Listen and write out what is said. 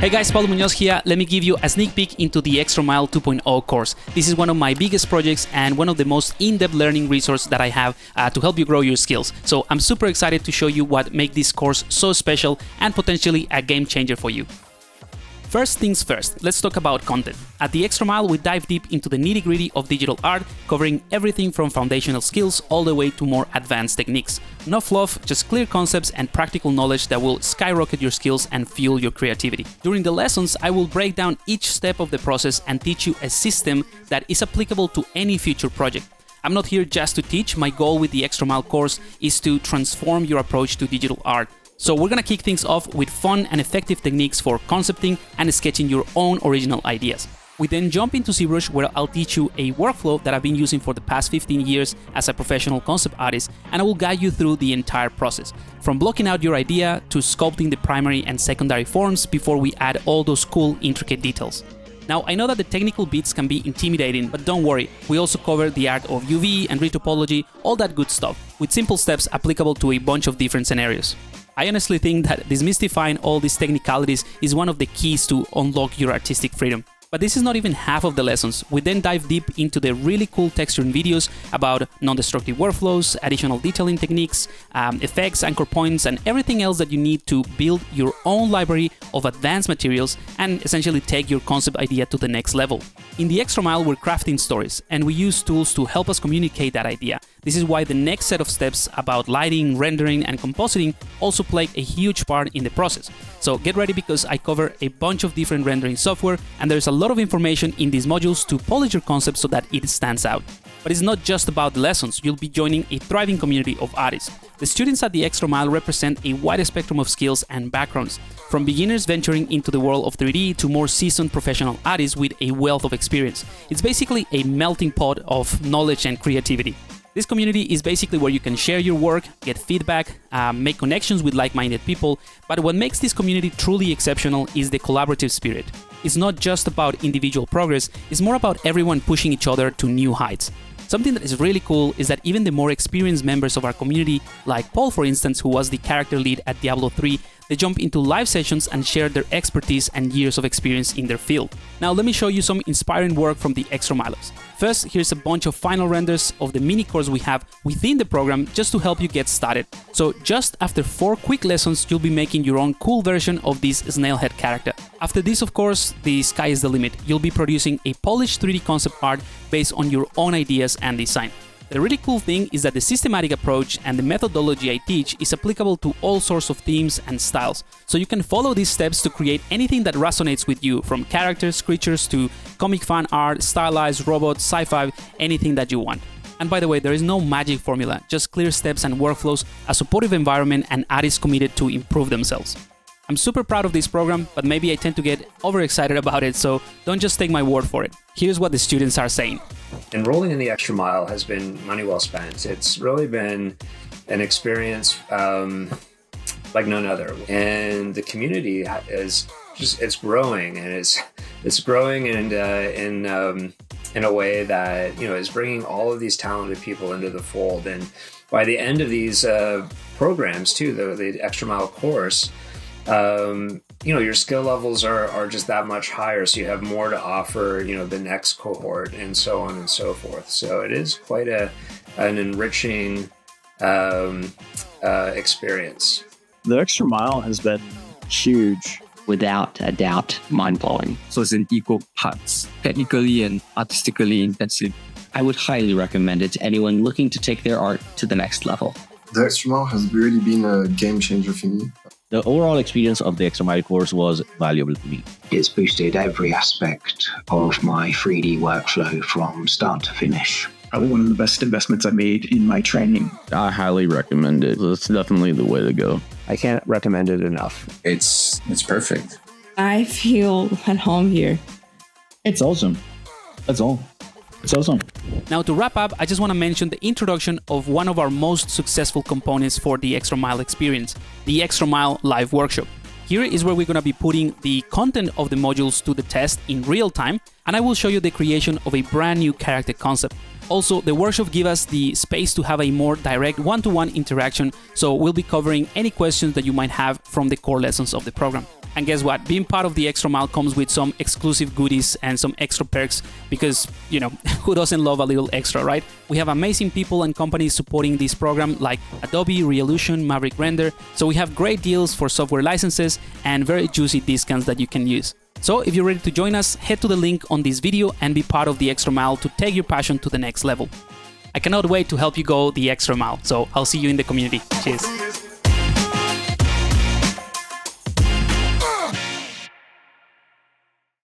Hey guys, Paulo Munoz here. Let me give you a sneak peek into the Extra Mile 2.0 course. This is one of my biggest projects and one of the most in-depth learning resources that I have to help you grow your skills. So I'm super excited to show you what makes this course so special and potentially a game changer for you. First things first, let's talk about content. At the Extra Mile, we dive deep into the nitty-gritty of digital art, covering everything from foundational skills all the way to more advanced techniques. No fluff, just clear concepts and practical knowledge that will skyrocket your skills and fuel your creativity. During the lessons, I will break down each step of the process and teach you a system that is applicable to any future project. I'm not here just to teach. My goal with the Extra Mile course is to transform your approach to digital art. So we're gonna kick things off with fun and effective techniques for concepting and sketching your own original ideas. We then jump into ZBrush, where I'll teach you a workflow that I've been using for the past 15 years as a professional concept artist, and I will guide you through the entire process, from blocking out your idea to sculpting the primary and secondary forms before we add all those cool, intricate details. Now, I know that the technical bits can be intimidating, but don't worry, we also cover the art of UV and retopology, all that good stuff, with simple steps applicable to a bunch of different scenarios. I honestly think that demystifying all these technicalities is one of the keys to unlock your artistic freedom. But this is not even half of the lessons. We then dive deep into the really cool texturing videos about non-destructive workflows, additional detailing techniques, effects, anchor points, and everything else that you need to build your own library of advanced materials and essentially take your concept idea to the next level. In the Extra Mile, we're crafting stories, and we use tools to help us communicate that idea. This is why the next set of steps about lighting, rendering, and compositing also play a huge part in the process. So get ready, because I cover a bunch of different rendering software, and there's a lot of information in these modules to polish your concept so that it stands out. But it's not just about the lessons. You'll be joining a thriving community of artists. The students at the Extra Mile represent a wide spectrum of skills and backgrounds, from beginners venturing into the world of 3D to more seasoned professional artists with a wealth of experience. It's basically a melting pot of knowledge and creativity. This community is basically where you can share your work, get feedback, make connections with like-minded people, but what makes this community truly exceptional is the collaborative spirit. It's not just about individual progress, it's more about everyone pushing each other to new heights. Something that is really cool is that even the more experienced members of our community, like Paul for instance, who was the character lead at Diablo 3, they jump into live sessions and share their expertise and years of experience in their field. Now let me show you some inspiring work from the Extra Milers. First, here's a bunch of final renders of the mini course we have within the program just to help you get started. So just after 4 quick lessons, you'll be making your own cool version of this snailhead character. After this, of course, the sky is the limit. You'll be producing a polished 3D concept art based on your own ideas and design. The really cool thing is that the systematic approach and the methodology I teach is applicable to all sorts of themes and styles. So you can follow these steps to create anything that resonates with you, from characters, creatures, to comic fan art, stylized robots, sci-fi, anything that you want. And by the way, there is no magic formula, just clear steps and workflows, a supportive environment, and artists committed to improve themselves. I'm super proud of this program, but maybe I tend to get overexcited about it, so don't just take my word for it. Here's what the students are saying. Enrolling in the Extra Mile has been money well spent. It's really been an experience like none other, and the community is it's growing, and it's growing in a way that is bringing all of these talented people into the fold. And by the end of these programs too, the Extra Mile course, your skill levels are just that much higher, so you have more to offer, the next cohort, and so on and so forth. So it is quite an enriching experience. The Extra Mile has been huge. Without a doubt, mind-blowing. So it's in equal parts, technically and artistically intensive. I would highly recommend it to anyone looking to take their art to the next level. The Extra Mile has really been a game changer for me. The overall experience of the Extra Mile course was valuable to me. It's boosted every aspect of my 3D workflow from start to finish. Probably one of the best investments I made in my training. I highly recommend it. It's definitely the way to go. I can't recommend it enough. It's perfect. I feel at home here. It's awesome. That's all. It's awesome. Now to wrap up, I just want to mention the introduction of one of our most successful components for the Extra Mile experience, the Extra Mile Live Workshop. Here is where we're going to be putting the content of the modules to the test in real time, and I will show you the creation of a brand new character concept. Also, the workshop gives us the space to have a more direct one-to-one interaction, so we'll be covering any questions that you might have from the core lessons of the program. And guess what? Being part of the Extra Mile comes with some exclusive goodies and some extra perks because, you know, who doesn't love a little extra, right? We have amazing people and companies supporting this program like Adobe, Realution, Maverick Render. So we have great deals for software licenses and very juicy discounts that you can use. So if you're ready to join us, head to the link on this video and be part of the Extra Mile to take your passion to the next level. I cannot wait to help you go the extra mile. So I'll see you in the community. Cheers.